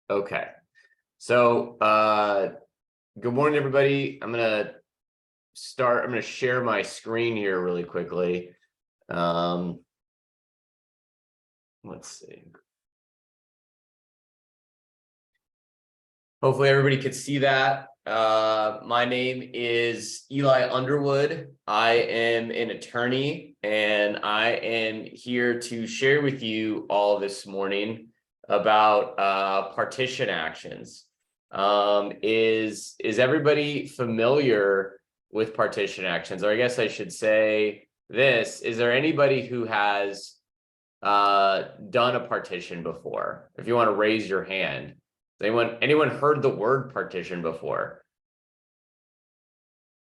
Okay. So, good morning, everybody. I'm going to share my screen here really quickly. Let's see. Hopefully everybody could see that. My name is Eli Underwood. I am an attorney, and I am here to share with you all this morning about partition actions. Is everybody familiar with partition actions? Or I guess I should say this: is there anybody who has done a partition before? If you want to raise your hand. Anyone heard the word partition before?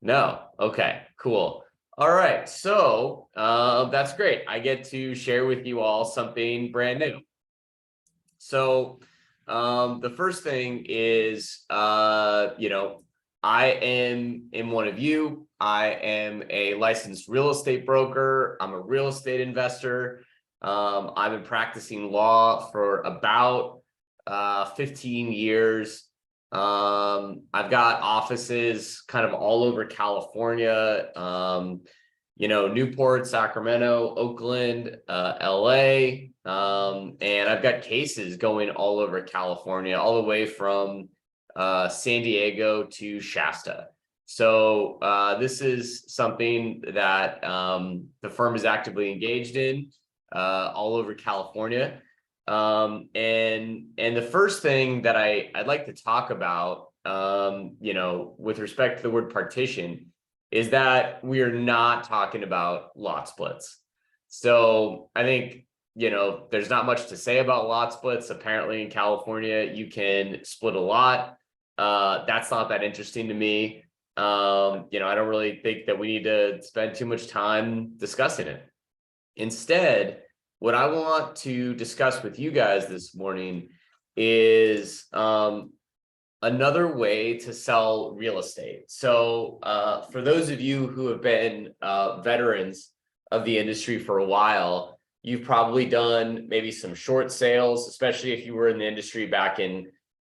No. Okay, cool. All right, so that's great. I get to share with you all something brand new. So the first thing is, I am one of you. I am a licensed real estate broker. I'm a real estate investor. I've been practicing law for about 15 years. I've got offices kind of all over California, Newport, Sacramento, Oakland, LA. And I've got cases going all over California, all the way from San Diego to Shasta. So this is something that the firm is actively engaged in all over California. And the first thing that I'd like to talk about, with respect to the word partition, is that we are not talking about lot splits. So I think, there's not much to say about lot splits. Apparently in California, you can split a lot. That's not that interesting to me. I don't really think that we need to spend too much time discussing it. Instead, what I want to discuss with you guys this morning is another way to sell real estate. So for those of you who have been veterans of the industry for a while, you've probably done maybe some short sales, especially if you were in the industry back in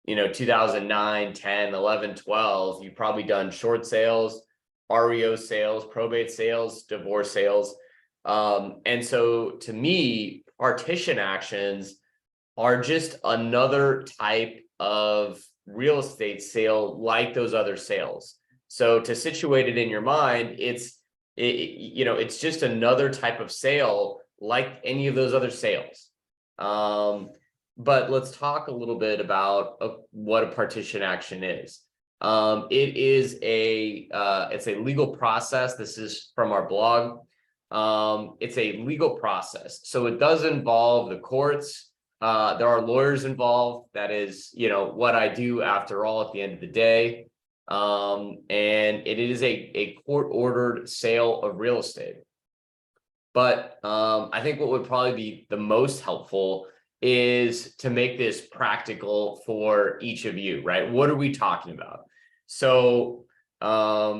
2009, 10, 11, 12. You've probably done short sales, REO sales, probate sales, divorce sales. And so to me, partition actions are just another type of real estate sale like those other sales. So to situate it in your mind, it's just another type of sale like any of those other sales. But let's talk a little bit about what a partition action is. It is it's a legal process. This is from our blog. It's a legal process. So it does involve the courts. There are lawyers involved. That is, what I do after all at the end of the day. And it is a court-ordered sale of real estate. But I think what would probably be the most helpful is to make this practical for each of you, right? What are we talking about? So, let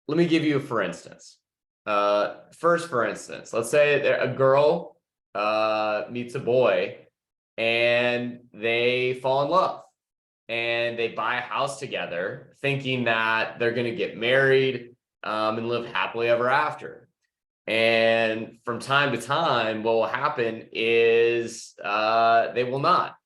me give you a for instance. For instance, let's say a girl meets a boy and they fall in love and they buy a house together thinking that they're going to get married and live happily ever after. And from time to time, what will happen is they will not.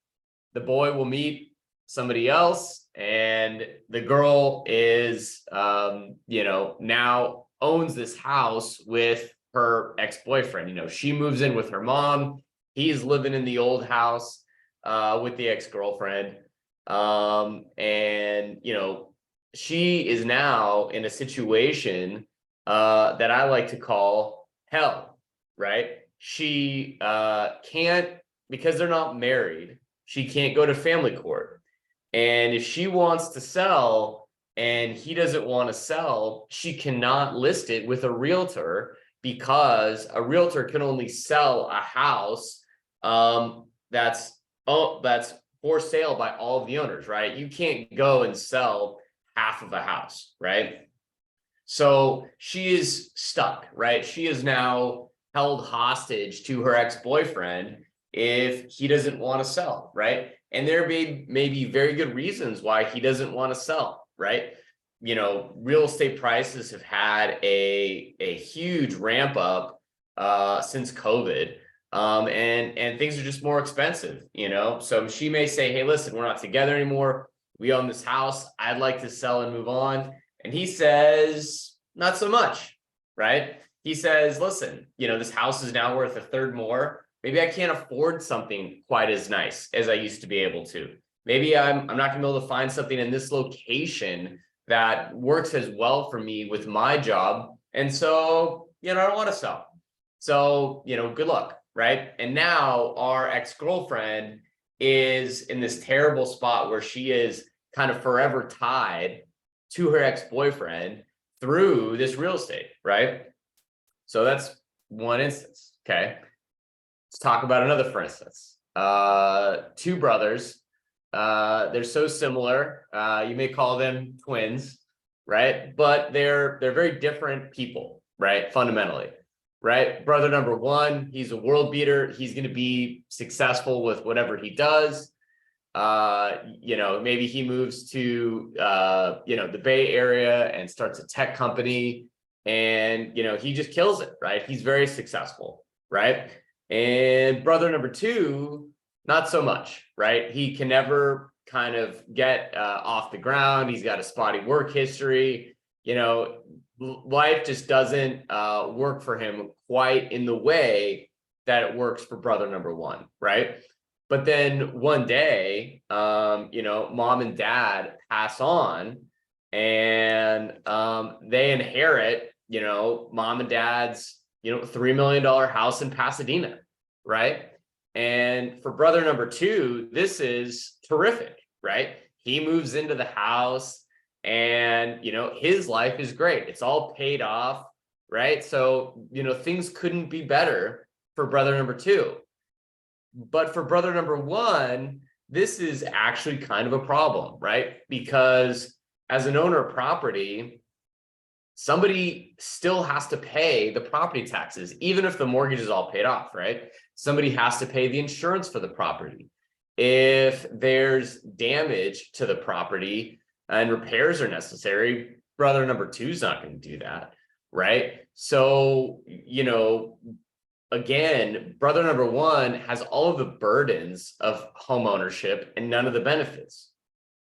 The boy will meet somebody else, and the girl is, now owns this house with her ex-boyfriend. She moves in with her mom. He's living in the old house with the ex-girlfriend. And, she is now in a situation that I like to call hell, right? She can't, because they're not married, she can't go to family court. And if she wants to sell and he doesn't want to sell, she cannot list it with a realtor, because a realtor can only sell a house that's for sale by all of the owners, right? You can't go and sell half of a house, right? So she is stuck, right? She is now held hostage to her ex-boyfriend, if he doesn't want to sell, right? And there may be very good reasons why he doesn't want to sell, right? Real estate prices have had a huge ramp up since COVID. And things are just more expensive, So she may say, hey, listen, we're not together anymore. We own this house. I'd like to sell and move on. And he says, not so much, right? He says, listen, this house is now worth a third more. Maybe I can't afford something quite as nice as I used to be able to. Maybe I'm not gonna be able to find something in this location that works as well for me with my job. And so, I don't want to sell. So, good luck, right? And now our ex-girlfriend is in this terrible spot where she is kind of forever tied to her ex-boyfriend through this real estate, right? So that's one instance, okay? Let's talk about another, for instance. Two brothers, they're so similar. You may call them twins, right? But they're very different people, right? Fundamentally, right? Brother number one, he's a world beater. He's going to be successful with whatever he does. Maybe he moves to the Bay Area and starts a tech company, and he just kills it, right? He's very successful, right? And brother number two, not so much, right? He can never kind of get off the ground. He's got a spotty work history. Life just doesn't work for him quite in the way that it works for brother number one, right? But then one day, mom and dad pass on, and they inherit, mom and dad's, $3 million house in Pasadena, right? And for brother number two, this is terrific, right? He moves into the house, and, his life is great. It's all paid off, right? So, things couldn't be better for brother number two. But for brother number one, this is actually kind of a problem, right? Because as an owner of property, somebody still has to pay the property taxes, even if the mortgage is all paid off, right? Somebody has to pay the insurance for the property. If there's damage to the property and repairs are necessary, brother number two is not going to do that, right? So, again, brother number one has all of the burdens of home ownership and none of the benefits.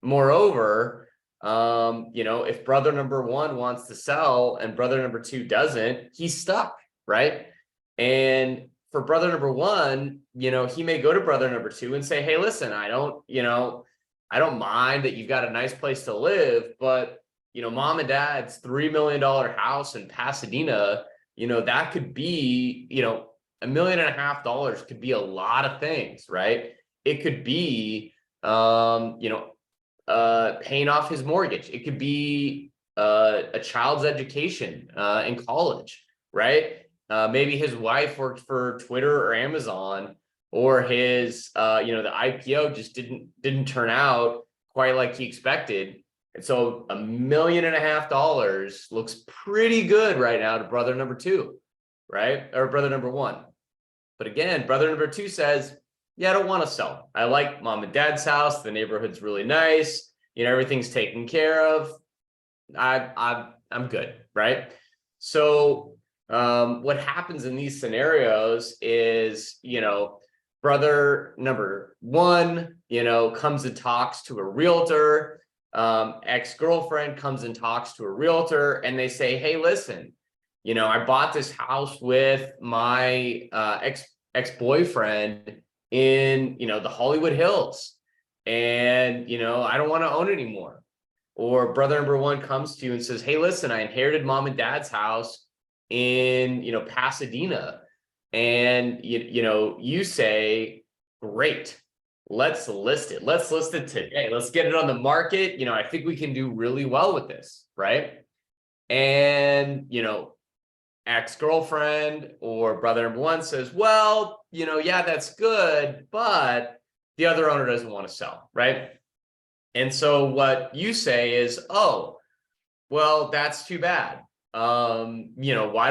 Moreover, if brother number one wants to sell and brother number two doesn't, he's stuck, right? And for brother number one, he may go to brother number two and say, hey, listen, I don't mind that you've got a nice place to live, but, mom and dad's $3 million house in Pasadena, that could be, $1.5 million could be a lot of things, right? It could be, paying off his mortgage. It could be a child's education in college, right? Maybe his wife worked for Twitter or Amazon, or his, the IPO just didn't turn out quite like he expected. And so $1.5 million looks pretty good right now to brother number two, right? Or brother number one. But again, brother number two says, yeah, I don't want to sell. I like mom and dad's house. The neighborhood's really nice. Everything's taken care of. I'm good, right? So what happens in these scenarios is, brother number one, comes and talks to a realtor. Ex-girlfriend comes and talks to a realtor, and they say, hey, listen, I bought this house with my ex-boyfriend in, the Hollywood Hills, and, I don't want to own it anymore. Or brother number one comes to you and says, hey, listen, I inherited mom and dad's house in, Pasadena. And, you say, great, let's list it. Let's list it today. Let's get it on the market. I think we can do really well with this, right? And, ex-girlfriend or brother number one says, well, yeah, that's good, but the other owner doesn't want to sell, right? And so what you say is, oh, well, that's too bad. Why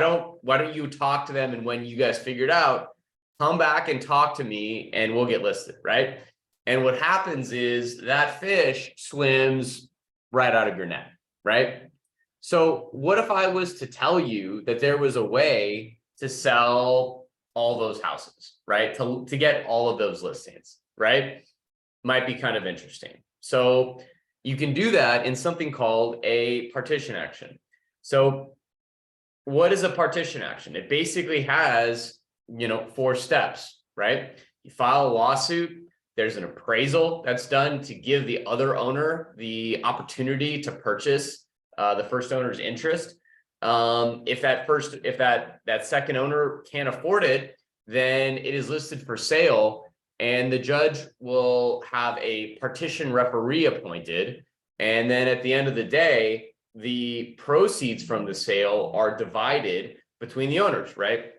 don't you talk to them, and when you guys figure it out, come back and talk to me and we'll get listed, right? And what happens is that fish swims right out of your net, right? So what if I was to tell you that there was a way to sell all those houses, right? To get all of those listings, right? Might be kind of interesting. So you can do that in something called a partition action. So what is a partition action? It basically has, 4 steps, right? You file a lawsuit. There's an appraisal that's done to give the other owner the opportunity to purchase the first owner's interest. If that second owner can't afford it, then it is listed for sale, and the judge will have a partition referee appointed. And then at the end of the day, the proceeds from the sale are divided between the owners, right?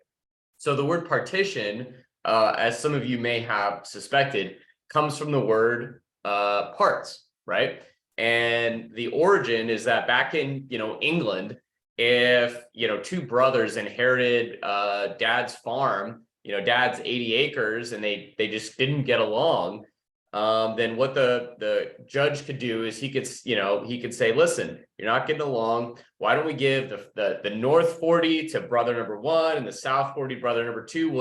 So the word partition, as some of you may have suspected, comes from the word parts, right? And the origin is that back in, England, if, 2 brothers inherited dad's farm, dad's 80 acres, and they just didn't get along, then what the judge could do is he could say, listen, you're not getting along. Why don't we give the north 40 to brother number 1 and the south 40 brother number 2?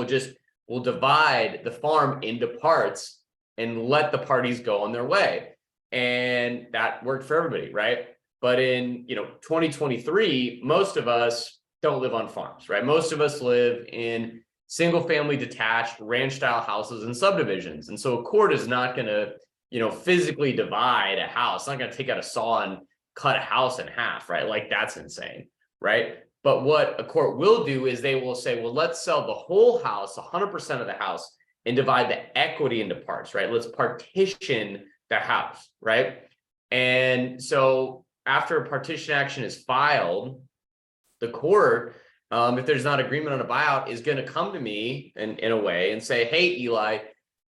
We'll divide the farm into parts and let the parties go on their way. And that worked for everybody, right? But in 2023, most of us don't live on farms, right? Most of us live in single family detached ranch style houses and subdivisions. And so a court is not going to, physically divide a house. It's not going to take out a saw and cut a house in half, right? Like, that's insane, right? But what a court will do is they will say, well, let's sell the whole house, 100% of the house, and divide the equity into parts, right? Let's partition the house, right? And so after a partition action is filed, the court, if there's not agreement on a buyout, is going to come to me in a way and say, hey, Eli,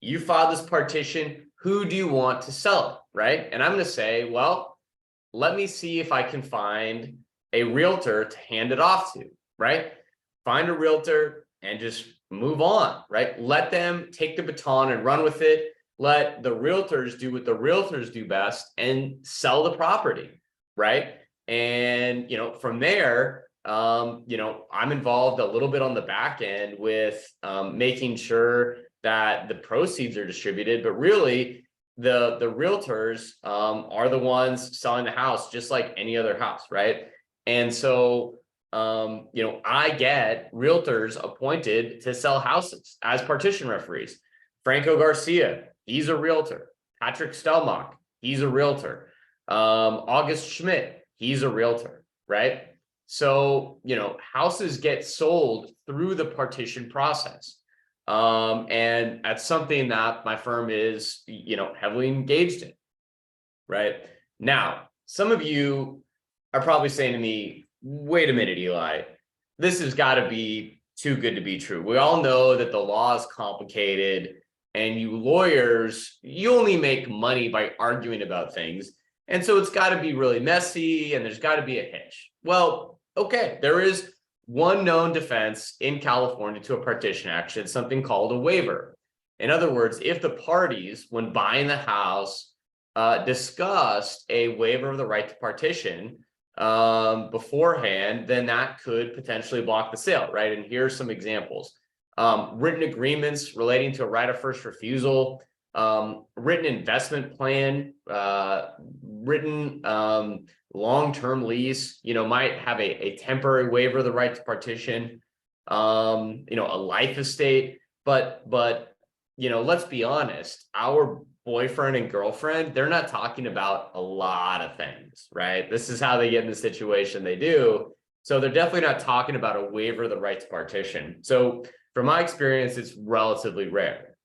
you filed this partition. Who do you want to sell it, right? And I'm going to say, well, let me see if I can find a realtor to hand it off to, right? Find a realtor and just move on, right? Let them take the baton and run with it. Let the realtors do what the realtors do best and sell the property, right? And, from there, I'm involved a little bit on the back end with making sure that the proceeds are distributed, but really the realtors are the ones selling the house just like any other house, right? And so, I get realtors appointed to sell houses as partition referees. Franco Garcia, he's a realtor. Patrick Stelmach, he's a realtor. August Schmidt, he's a realtor, right? So, houses get sold through the partition process. And that's something that my firm is, heavily engaged in, right? Now, some of you are probably saying to me, wait a minute, Eli, this has got to be too good to be true. We all know that the law is complicated, and you lawyers, you only make money by arguing about things. And so it's got to be really messy, and there's got to be a hitch. Well, okay, there is one known defense in California to a partition action, something called a waiver. In other words, if the parties, when buying the house, discussed a waiver of the right to partition beforehand, then that could potentially block the sale, right? And here are some examples. Written agreements relating to a right of first refusal, written investment plan, written long-term lease, might have a temporary waiver of the right to partition, a life estate, but let's be honest, our boyfriend and girlfriend, they're not talking about a lot of things, right? This is how they get in the situation they do. So they're definitely not talking about a waiver of the right to partition. So from my experience, it's relatively rare.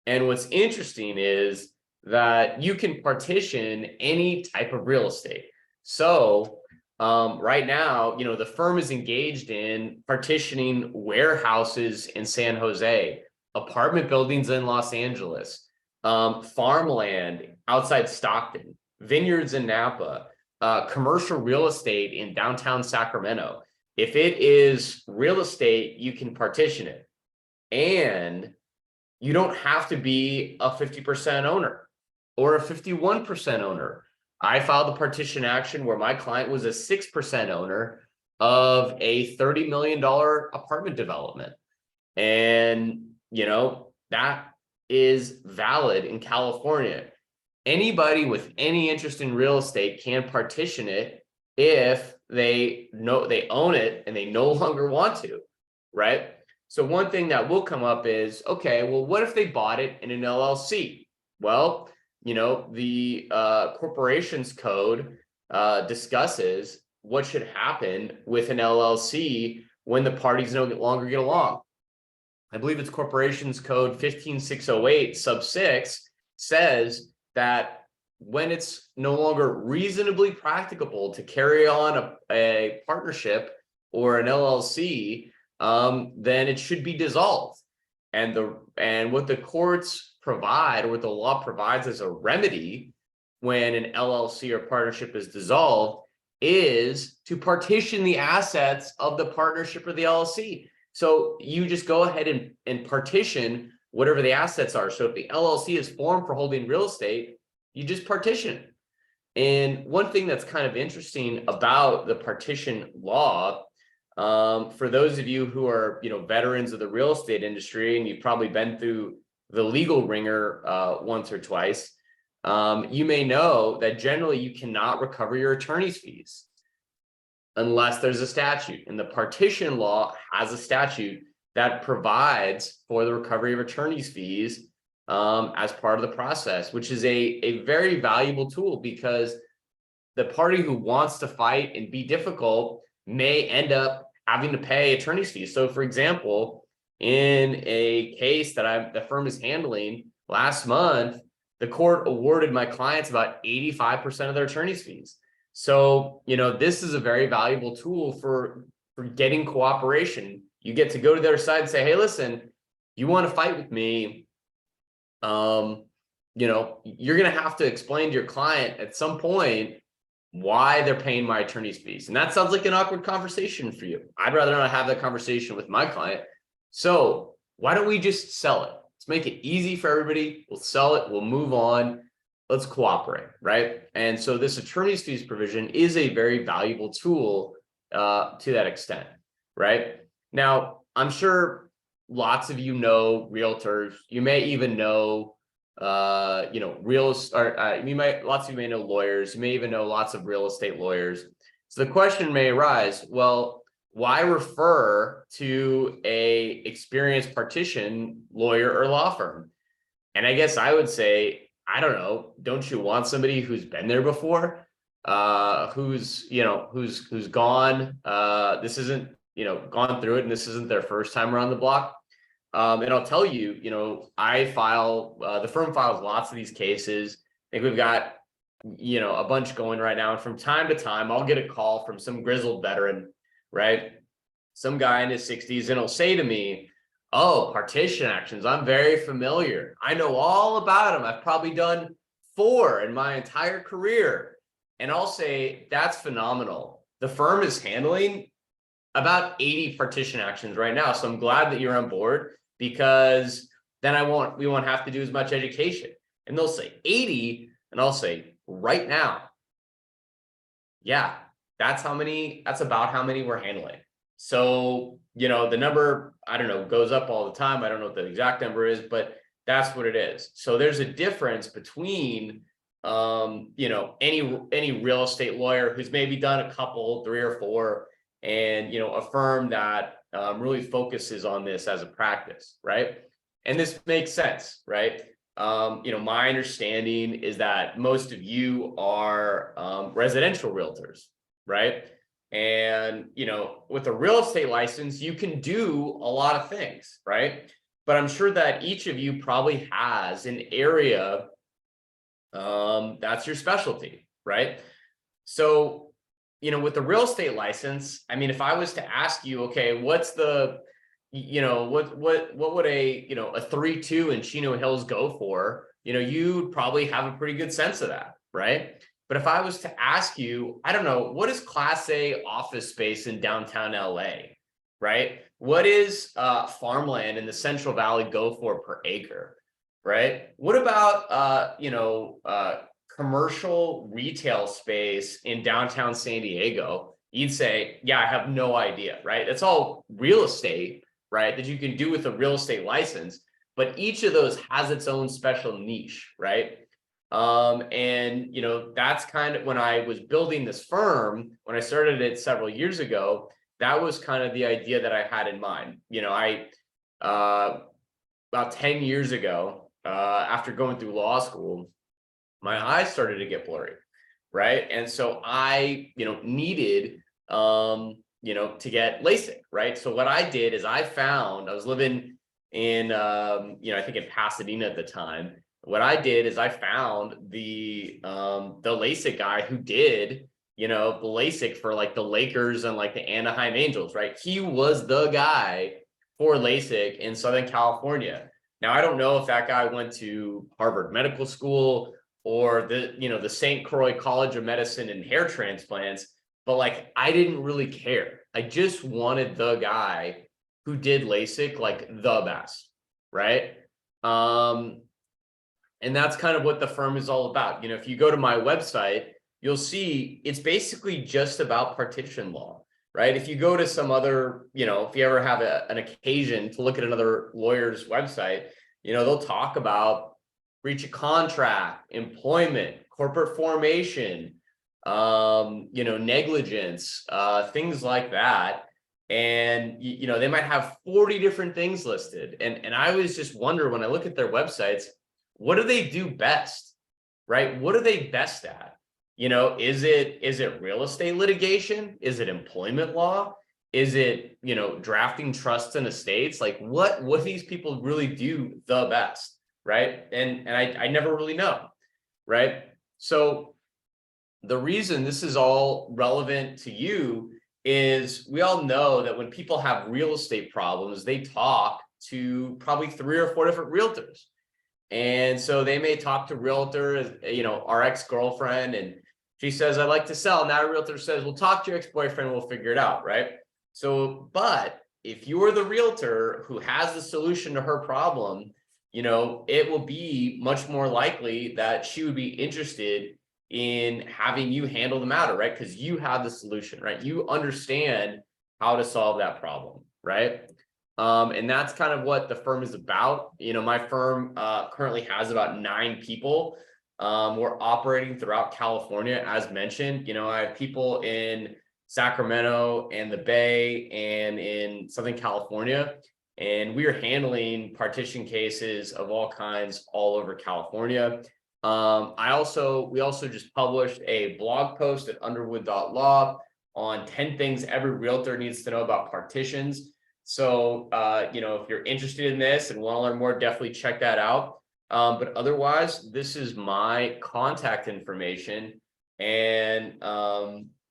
And what's interesting is that you can partition any type of real estate. So right now, the firm is engaged in partitioning warehouses in San Jose, apartment buildings in Los Angeles, farmland outside Stockton, vineyards in Napa, commercial real estate in downtown Sacramento. If it is real estate, you can partition it. And you don't have to be a 50% owner or a 51% owner. I filed a partition action where my client was a 6% owner of a $30 million apartment development. And, that is valid in California. Anybody with any interest in real estate can partition it if they know they own it and they no longer want to, right? So one thing that will come up is, okay, well, what if they bought it in an LLC? Well, the corporations code discusses what should happen with an LLC when the parties no longer get along. I believe it's Corporations Code 15608 sub 6 says that when it's no longer reasonably practicable to carry on a partnership or an LLC, then it should be dissolved. And what the courts provide, or what the law provides as a remedy when an LLC or partnership is dissolved, is to partition the assets of the partnership or the LLC. So you just go ahead and partition whatever the assets are. So if the LLC is formed for holding real estate, you just partition. And one thing that's kind of interesting about the partition law, for those of you who are, veterans of the real estate industry, and you've probably been through the legal ringer once or twice, you may know that generally you cannot recover your attorney's fees unless there's a statute. And the partition law has a statute that provides for the recovery of attorney's fees as part of the process, which is a very valuable tool, because the party who wants to fight and be difficult may end up having to pay attorney's fees. So for example, in a case that the firm is handling last month, the court awarded my clients about 85% of their attorney's fees. So, this is a very valuable tool for getting cooperation. You get to go to their side and say, hey, listen, you want to fight with me? You're going to have to explain to your client at some point why they're paying my attorney's fees. And that sounds like an awkward conversation for you. I'd rather not have that conversation with my client. So why don't we just sell it? Let's make it easy for everybody. We'll sell it. We'll move on. Let's cooperate, right? And so this attorney's fees provision is a very valuable tool to that extent, right? Now, I'm sure lots of you know realtors. You may even know, lots of you may know lawyers. You may even know lots of real estate lawyers. So the question may arise, well, why refer to a experienced partition lawyer or law firm? And I guess I would say, I don't know, don't you want somebody who's been there before, who's gone, this isn't, gone through it, and this isn't their first time around the block. And I'll tell you, the firm files lots of these cases. I think we've got, a bunch going right now. And from time to time, I'll get a call from some grizzled veteran, right? Some guy in his 60s, and he'll say to me, oh, partition actions, I'm very familiar. I know all about them. I've probably done 4 in my entire career. And I'll say, that's phenomenal. The firm is handling about 80 partition actions right now. So I'm glad that you're on board, because then we won't have to do as much education. And they'll say 80, and I'll say, right now. Yeah, that's about how many we're handling. So, the number, I don't know, goes up all the time. I don't know what the exact number is, but that's what it is. So there's a difference between, any real estate lawyer who's maybe done a couple, 3 or 4, and, a firm that really focuses on this as a practice, right? And this makes sense, right? My understanding is that most of you are residential realtors, right? And, with a real estate license, you can do a lot of things, right? But I'm sure that each of you probably has an area that's your specialty, right? So, with the real estate license, I mean, if I was to ask you, okay, what's the, what would a 3-2 in Chino Hills go for? You'd probably have a pretty good sense of that, right? But if I was to ask you, I don't know, what is Class A office space in downtown LA, right? what is farmland in the Central Valley go for per acre, right? What about commercial retail space in downtown San Diego? You'd say, yeah, I have no idea, right? That's all real estate, right? That you can do with a real estate license, but each of those has its own special niche, right? And that's kind of when I was building this firm, when I started it several years ago, that was kind of the idea that I had in mind. About 10 years ago, after going through law school, my eyes started to get blurry, right? And so I, needed, to get LASIK, right? So what I did is I was living in, I think in Pasadena at the time. What I did is I found the LASIK guy who did, the LASIK for like the Lakers and like the Anaheim Angels, right? He was the guy for LASIK in Southern California. Now, I don't know if that guy went to Harvard Medical School or the St. Croix College of Medicine and hair transplants, but like, I didn't really care. I just wanted the guy who did LASIK like the best, right? And that's kind of what the firm is all about. If you go to my website, you'll see it's basically just about partition law, right? If you go to some other, if you ever have an occasion to look at another lawyer's website, they'll talk about breach of contract, employment, corporate formation, negligence, things like that. And, they might have 40 different things listed. And I always just wonder when I look at their websites, what do they do best, right? What are they best at? Is it real estate litigation? Is it employment law? Is it, drafting trusts and estates? Like what do these people really do the best, right? And I never really know, right? So the reason this is all relevant to you is we all know that when people have real estate problems, they talk to probably 3 or 4 different realtors. And so they may talk to realtor, our ex-girlfriend, and she says, I'd like to sell. And that realtor says, well, talk to your ex-boyfriend, we'll figure it out, right? So, but if you're the realtor who has the solution to her problem, it will be much more likely that she would be interested in having you handle the matter, right? Because you have the solution, right? You understand how to solve that problem, right? And that's kind of what the firm is about. My firm currently has about 9 people. We're operating throughout California, as mentioned. I have people in Sacramento and the Bay and in Southern California, and we are handling partition cases of all kinds all over California. We also just published a blog post at underwood.law on 10 things every realtor needs to know about partitions. So, if you're interested in this and want to learn more, definitely check that out. But otherwise, this is my contact information. And,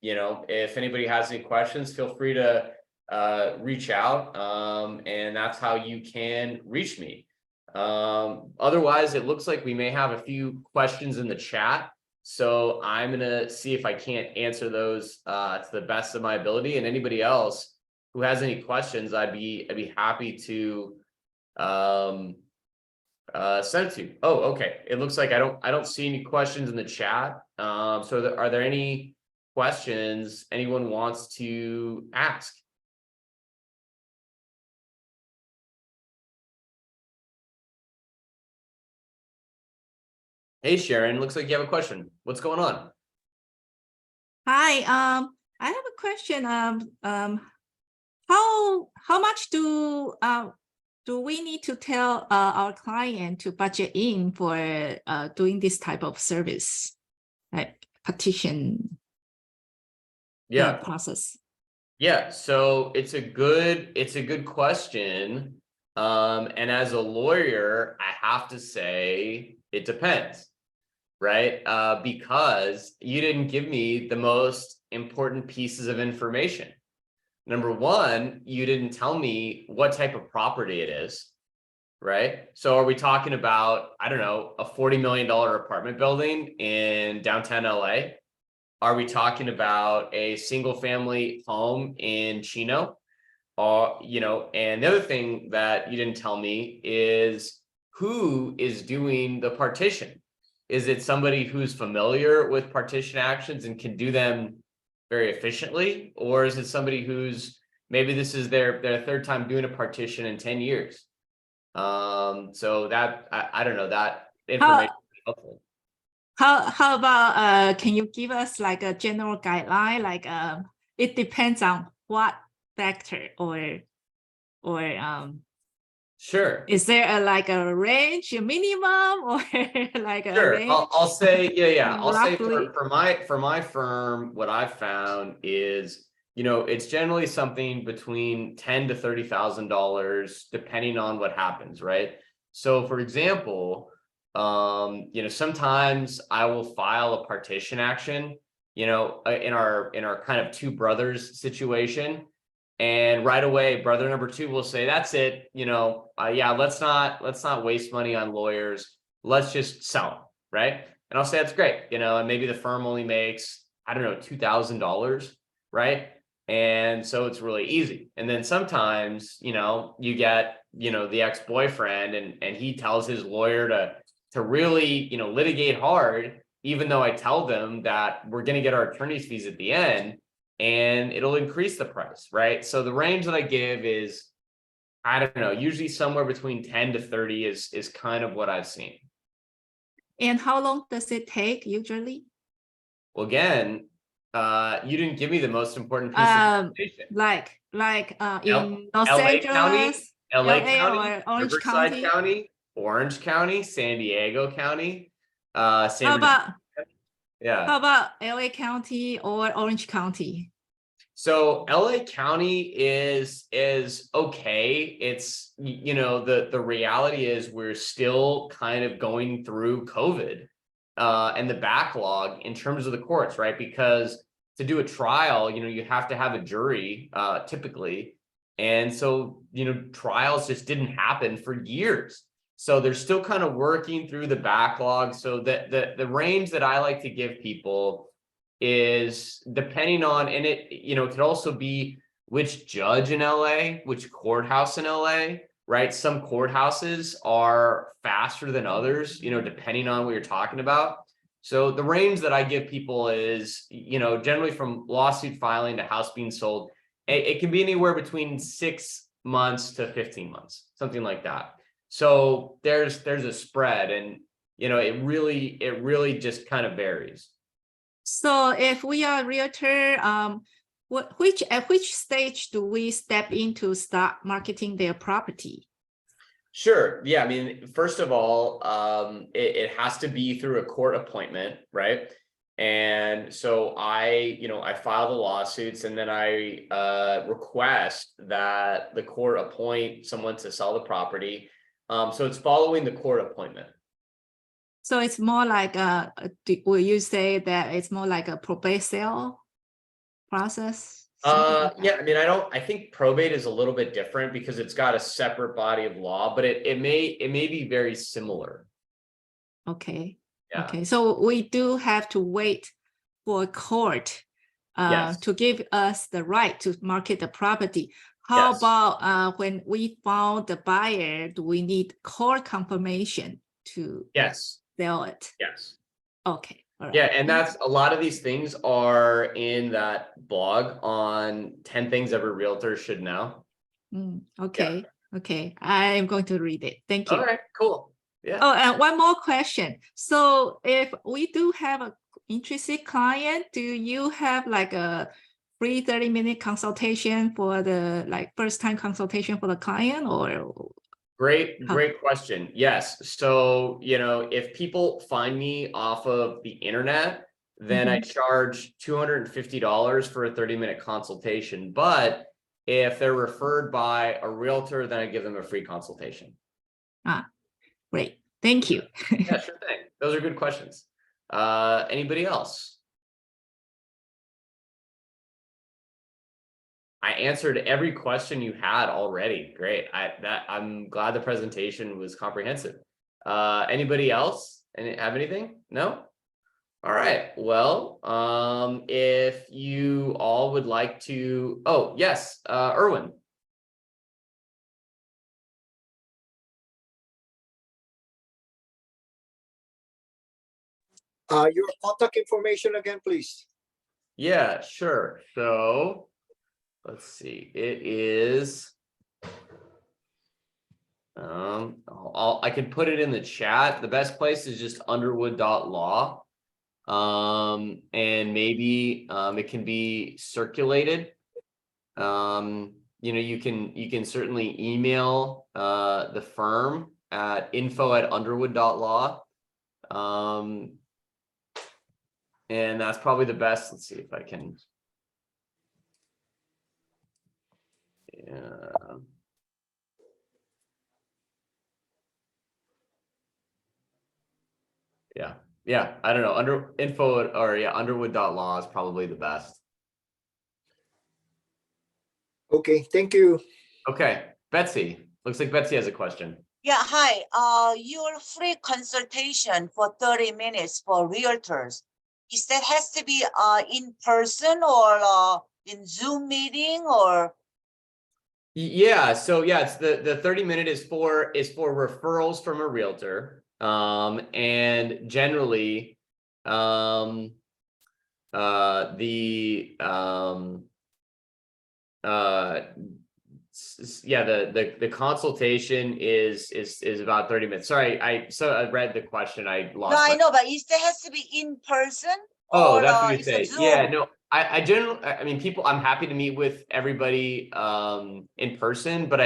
if anybody has any questions, feel free to reach out. And that's how you can reach me. Otherwise, it looks like we may have a few questions in the chat. So I'm going to see if I can't answer those to the best of my ability. And anybody else who has any questions, I'd be happy to send it to you. Oh, okay. It looks like I don't see any questions in the chat. So are there any questions anyone wants to ask? Hey, Sharon, looks like you have a question. What's going on? Hi, I have a question. How much do we need to tell our client to budget in for doing this type of service, like partition process? Yeah, so it's a good question. And as a lawyer, I have to say it depends, right? Because you didn't give me the most important pieces of information. Number one, you didn't tell me what type of property it is, right? So are we talking about, I don't know, a $40 million apartment building in downtown LA? Are we talking about a single family home in Chino? you know, and the other thing that you didn't tell me is who is doing the partition. Is it somebody who's familiar with partition actions and can do them very efficiently? Or is it somebody who's maybe this is their third time doing a partition in 10 years? So that I don't know, that information is helpful. How about can you give us like a general guideline? Like it depends on what factor or Sure. is there a like a range, a minimum, or like a Sure. I'll range? say, yeah. I'll say Roughly. for my firm, what I've found is, you know, it's generally something between $10,000 to $30,000, depending on what happens, right? So for example, you know, sometimes I will file a partition action, you know, in our kind of two brothers situation. And right away, brother number two will say, that's it, you know, yeah, let's not waste money on lawyers. Let's just sell them, right? And I'll say, that's great, you know, and maybe the firm only makes, I don't know, $2,000, right? And so it's really easy. And then sometimes, you know, you get, you know, the ex-boyfriend and he tells his lawyer to really, you know, litigate hard, even though I tell them that we're going to get our attorney's fees at the end and it'll increase the price, right? So the range that I give is, I don't know, usually somewhere between 10 to 30 is kind of what I've seen. And how long does it take usually? Well, again, you didn't give me the most important piece of information. Like in Los LA County, Angeles, LA LA County, or Orange Riverside County? County, Orange County, San Diego County, How San about Bernardino. Yeah. how about LA County or Orange County? So LA County is okay. It's, you know, the reality is we're still kind of going through COVID and the backlog in terms of the courts, right? Because to do a trial, you know, you have to have a jury typically. And so, you know, trials just didn't happen for years. So they're still kind of working through the backlog. So that the range that I like to give people is depending on, and it, you know, it could also be which judge in LA, which courthouse in LA, right? Some courthouses are faster than others, you know, depending on what you're talking about. So the range that I give people is, you know, generally from lawsuit filing to house being sold, it can be anywhere between 6 months to 15 months, something like that. So there's a spread, and you know, it really just kind of varies. So if we are a realtor, at which stage do we step in to start marketing their property? Sure. Yeah. I mean, first of all, it has to be through a court appointment, right? And so you know, I file the lawsuits and then I request that the court appoint someone to sell the property. So it's following the court appointment. So it's more like will you say that it's more like a probate sale process? Yeah, I mean, I think probate is a little bit different because it's got a separate body of law, but it may be very similar. Okay. Yeah. Okay. So we do have to wait for a court Yes. to give us the right to market the property. How Yes. about when we found the buyer, do we need court confirmation to Yes. sell it? Yes. Okay. All right. Yeah, and that's a lot of these things are in that blog on 10 things every realtor should know. Okay. Okay. I am going to read it. Thank you. All right, cool. Yeah. Oh, and one more question. So if we do have an interested client, do you have like a free 30-minute consultation for the first time consultation for the client, or? Great question. Yes. So, you know, if people find me off of the internet, then I charge $250 for a 30-minute consultation. But if they're referred by a realtor, then I give them a free consultation. Great. Thank you. Yeah, sure thing. Those are good questions. Anybody else? I answered every question you had already. Great. I'm glad the presentation was comprehensive. Anybody else? Have anything? No? All right. Well, if you all would like to, oh yes, Erwin. Your contact information again, please. Yeah, sure. So let's see. It is. I can put it in the chat. The best place is just underwood.law. And maybe it can be circulated. You can certainly email the firm at info@underwood.law. And that's probably the best. Let's see if I can. Yeah. I don't know. Underwood.law is probably the best. Okay, thank you. Okay, Betsy. Looks like Betsy has a question. Yeah, hi. Your free consultation for 30 minutes for realtors, is that has to be in person or in Zoom meeting or? Yeah, so yeah, it's the 30-minute is for referrals from a realtor. And generally, the consultation is about 30 minutes. Sorry, I read the question. I lost. No, I know, but is that has to be in person? Oh, or, that's what you it's a say. Zoom? Yeah, no, I generally, I mean, I'm happy to meet with everybody in person, but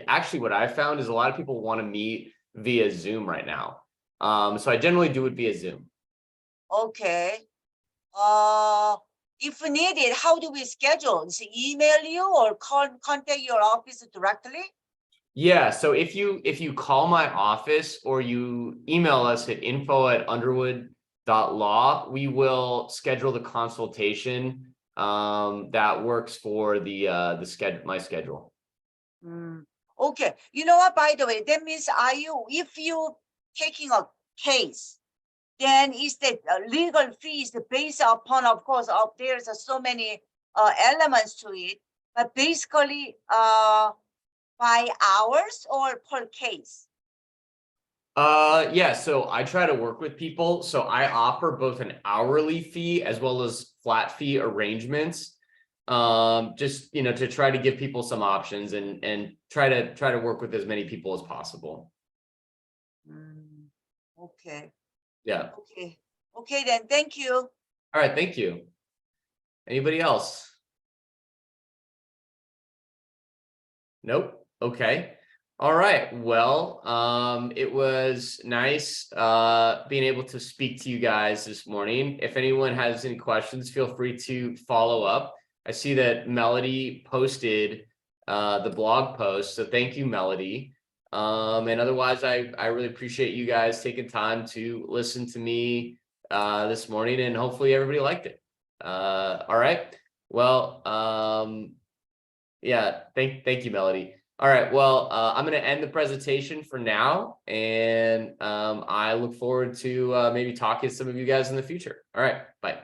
actually what I found is a lot of people want to meet via Zoom right now. So I generally do it via Zoom. Okay. If needed, how do we schedule? Is it email you or contact your office directly? Yeah, so if you call my office or you email us at info@underwood.law, we will schedule the consultation that works for the schedule, my schedule. Okay, you know what, by the way, that means if you taking a case, then is the legal fees based upon, of course, there's so many elements to it, but basically by hours or per case? Yeah, so I try to work with people, so I offer both an hourly fee as well as flat fee arrangements, just to try to give people some options and try to work with as many people as possible. Okay. Yeah. Okay then, thank you. All right, thank you. Anybody else? Nope. Okay. All right. Well, it was nice being able to speak to you guys this morning. If anyone has any questions, feel free to follow up. I see that Melody posted the blog post, so thank you, Melody. And otherwise, I really appreciate you guys taking time to listen to me this morning, and hopefully everybody liked it. All right. Well, yeah, thank you, Melody. All right, well, I'm going to end the presentation for now, and I look forward to maybe talking to some of you guys in the future. All right, bye.